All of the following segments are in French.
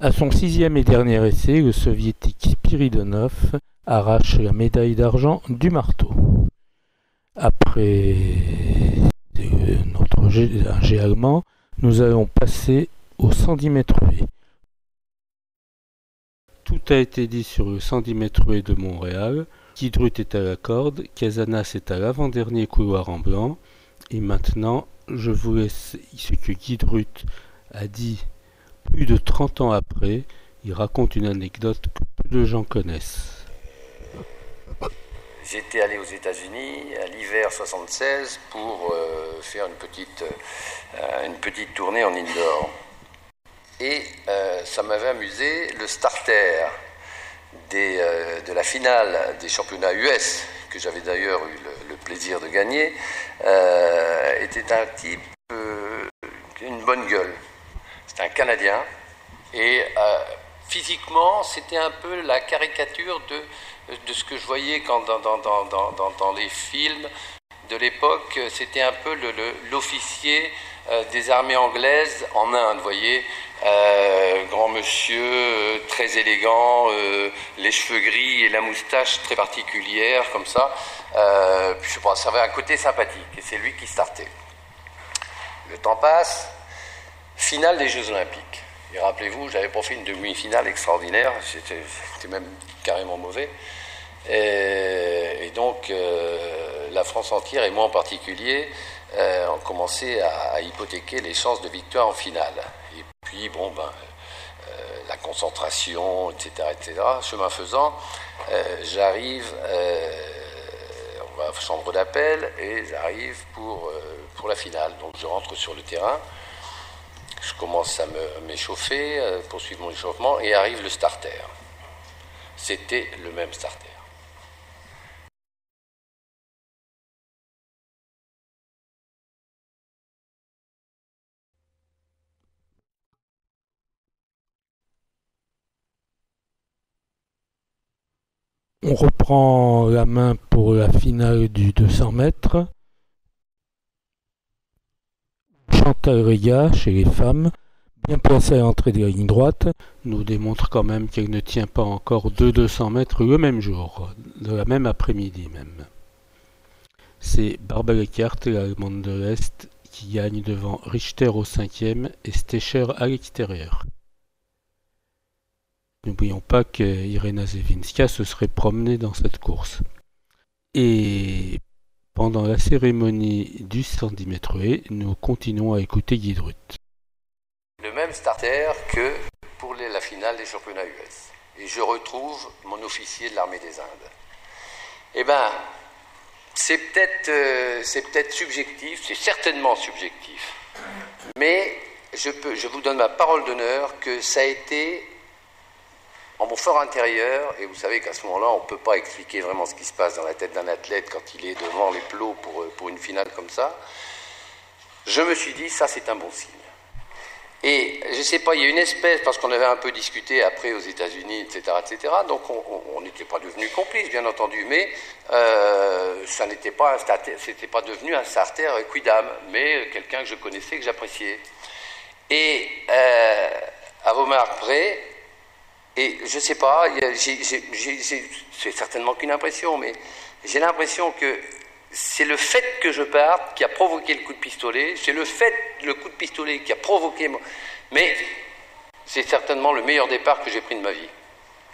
À son sixième et dernier essai, le soviétique Spiridonov arrache la médaille d'argent du marteau. Après notre jet allemand, nous allons passer au 110 mètres haies. Tout a été dit sur le 110 mètres haies de Montréal. Guidrut est à la corde, Casanas est à l'avant-dernier couloir en blanc. Et maintenant, je vous laisse ce que Guidrut a dit plus de 30 ans après. Il raconte une anecdote que peu de gens connaissent. J'étais allé aux États-Unis à l'hiver 76 pour faire une petite tournée en indoor. Et ça m'avait amusé, le starter de la finale des championnats US, que j'avais d'ailleurs eu le plaisir de gagner, était un type une bonne gueule. C'était un Canadien et physiquement c'était un peu la caricature de ce que je voyais quand dans les films de l'époque. C'était un peu l'officier des armées anglaises en Inde, vous voyez, grand monsieur, très élégant, les cheveux gris et la moustache très particulière comme ça. Je sais pas, ça avait un côté sympathique et c'est lui qui startait. Le temps passe, finale des Jeux Olympiques. Et rappelez-vous, j'avais pas fait une demi-finale extraordinaire, j'étais même carrément mauvais. Et donc, la France entière, et moi en particulier, ont commencé à hypothéquer les chances de victoire en finale. Et puis, la concentration, etc., chemin faisant, j'arrive à la chambre d'appel et j'arrive pour la finale. Donc, je rentre sur le terrain. Je commence à m'échauffer, poursuivre mon échauffement, et arrive le starter. C'était le même starter. On reprend la main pour la finale du 200 mètres. Chantal Riga, chez les femmes, bien placée à l'entrée de la ligne droite, nous démontre quand même qu'elle ne tient pas encore 200 mètres le même jour, la même après-midi même. C'est Barbara Eckert, l'Allemande de l'Est, qui gagne devant Richter au 5e et Stecher à l'extérieur. N'oublions pas qu'Irena Zevinska se serait promenée dans cette course. Et pendant la cérémonie du 110 mètres haies, nous continuons à écouter Guidrut. Le même starter que pour la finale des championnats US. Et je retrouve mon officier de l'armée des Indes. Eh bien, c'est peut-être subjectif, c'est certainement subjectif. Mais je vous donne ma parole d'honneur que ça a été en mon fort intérieur, et vous savez qu'à ce moment-là, on ne peut pas expliquer vraiment ce qui se passe dans la tête d'un athlète quand il est devant les plots pour une finale comme ça. Je me suis dit, ça c'est un bon signe. Et je ne sais pas, il y a une espèce, parce qu'on avait un peu discuté après aux États-Unis, etc., donc on n'était pas devenus complices, bien entendu, mais ça n'était pas c'était pas devenu un starter quidam, mais quelqu'un que je connaissais, que j'appréciais. Et à vos marques près, et je ne sais pas, c'est certainement qu'une impression, mais j'ai l'impression que c'est le fait que je parte qui a provoqué le coup de pistolet, c'est le coup de pistolet qui a provoqué... Mais c'est certainement le meilleur départ que j'ai pris de ma vie.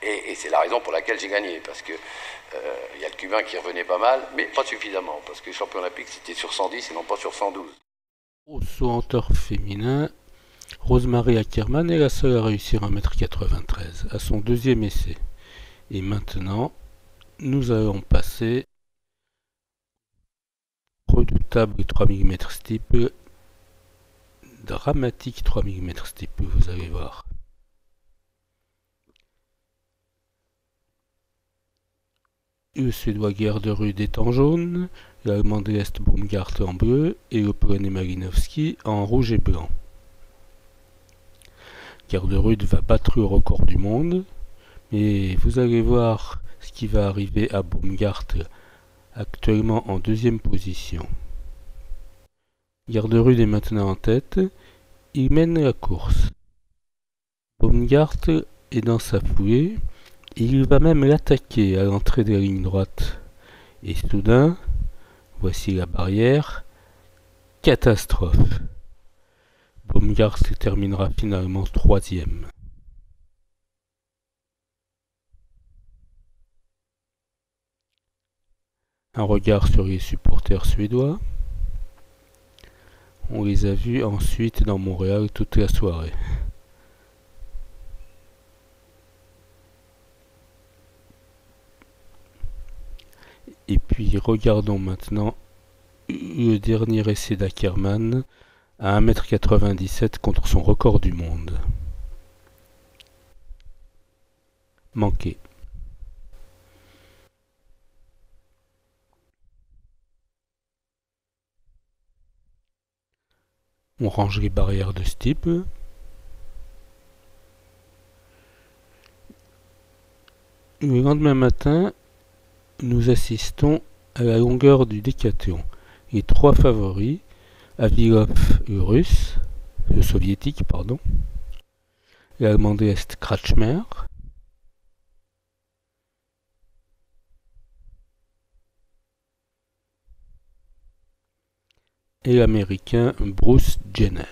Et c'est la raison pour laquelle j'ai gagné, parce que y a le Cubain qui revenait pas mal, mais pas suffisamment, parce que le champion olympique c'était sur 110 et non pas sur 112. Au saut en torse féminin, Rosemarie Ackermann est la seule à réussir 1m93 à son deuxième essai. Et maintenant, nous allons passer redoutable 3000 m steeple, dramatique 3000 m steeple, vous allez voir. Le Suédois Gerderud est en jaune, l'Allemand de l'Est Baumgart en bleu et le Polonais Malinowski en rouge et blanc. Gerderud va battre le record du monde, mais vous allez voir ce qui va arriver à Baumgart, actuellement en deuxième position. Gerderud est maintenant en tête, il mène la course. Baumgart est dans sa foulée, et il va même l'attaquer à l'entrée de la ligne droite. Et soudain, voici la barrière, catastrophe. Baumgart terminera finalement troisième. Un regard sur les supporters suédois. On les a vus ensuite dans Montréal toute la soirée. Et puis regardons maintenant le dernier essai d'Ackermann à 1,97 m contre son record du monde. Manqué. On range les barrières de ce type. Le lendemain matin, nous assistons à la longueur du décathlon. Les trois favoris, Avilov le russe, le soviétique, pardon, l'allemand de l'Est Kratchmer, et l'américain Bruce Jenner.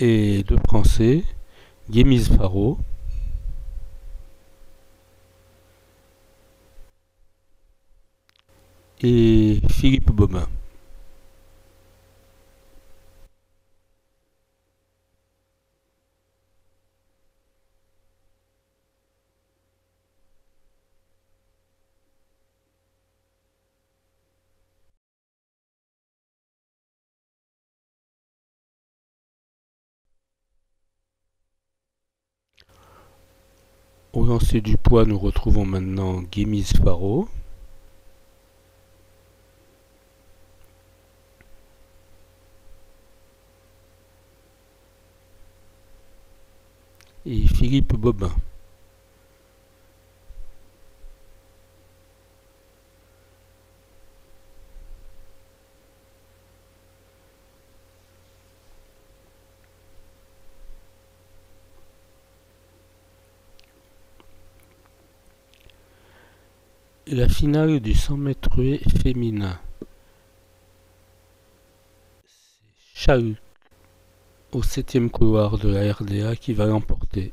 Et deux Français, Guémis Faro et Philippe Bobin. Au lancer du poids, nous retrouvons maintenant Guémis Faro. Et Philippe Bobin. La finale du 100 mètres féminin. C'est Chahut au 7e couloir de la RDA qui va l'emporter.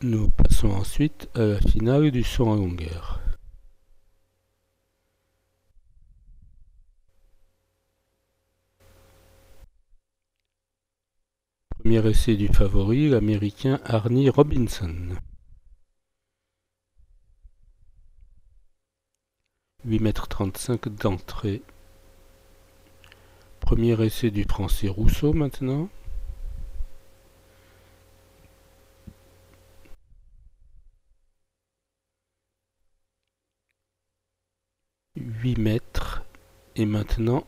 Nous passons ensuite à la finale du saut en longueur. Premier essai du favori, l'américain Arnie Robinson. 8,35 m d'entrée. Premier essai du français Rousseau maintenant. ,8 m. Et maintenant,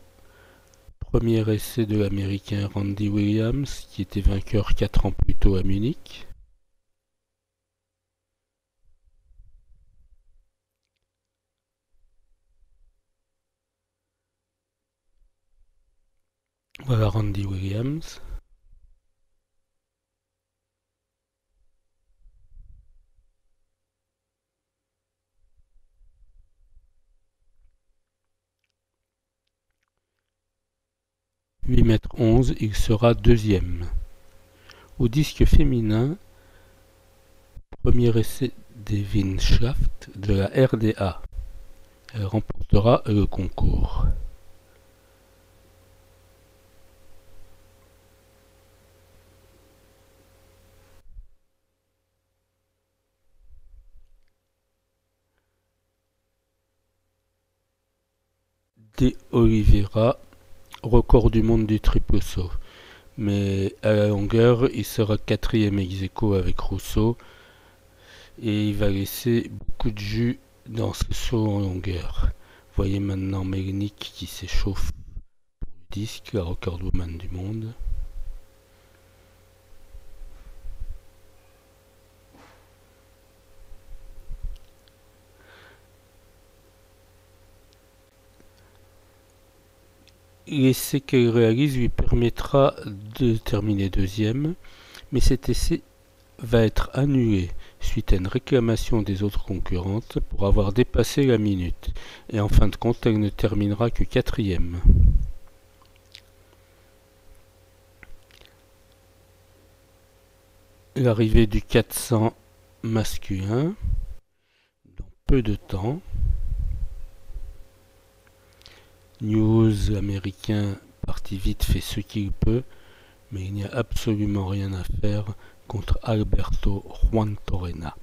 premier essai de l'américain Randy Williams, qui était vainqueur 4 ans plus tôt à Munich. Voilà Randy Williams. ,11 m, il sera deuxième. Au disque féminin, premier essai d'Evin Schlaft de la RDA. Elle remportera le concours. De Oliveira, record du monde du triple saut. Mais à la longueur, il sera quatrième ex aequo avec Rousseau. Et il va laisser beaucoup de jus dans ce saut en longueur. Voyez maintenant Melnik qui s'échauffe pour le disque, la recordwoman du monde. L'essai qu'elle réalise lui permettra de terminer deuxième, mais cet essai va être annulé suite à une réclamation des autres concurrentes pour avoir dépassé la minute, et en fin de compte elle ne terminera que quatrième. L'arrivée du 400 masculin dans peu de temps. News américain parti vite fait ce qu'il peut, mais il n'y a absolument rien à faire contre Alberto Juantorena.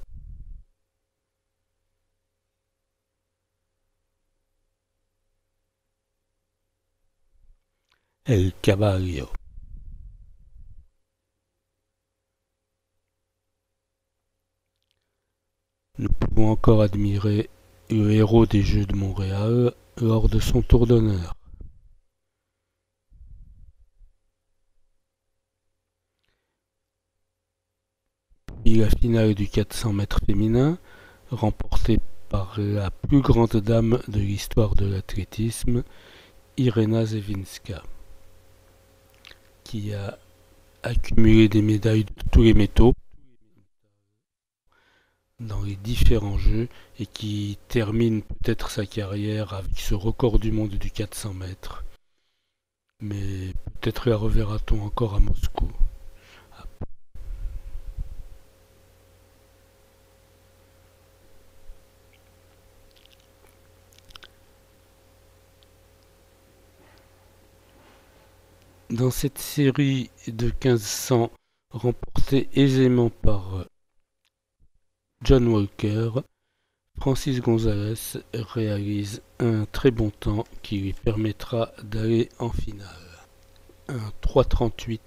El Caballo. Nous pouvons encore admirer le héros des Jeux de Montréal lors de son tour d'honneur. Puis la finale du 400 mètres féminin, remportée par la plus grande dame de l'histoire de l'athlétisme, Irena Zevinska, qui a accumulé des médailles de tous les métaux dans les différents jeux et qui termine peut-être sa carrière avec ce record du monde du 400 mètres. Mais peut-être la reverra-t-on encore à Moscou. Dans cette série de 1500 remportée aisément par John Walker, Francis Gonzalez réalise un très bon temps qui lui permettra d'aller en finale. Un 3:38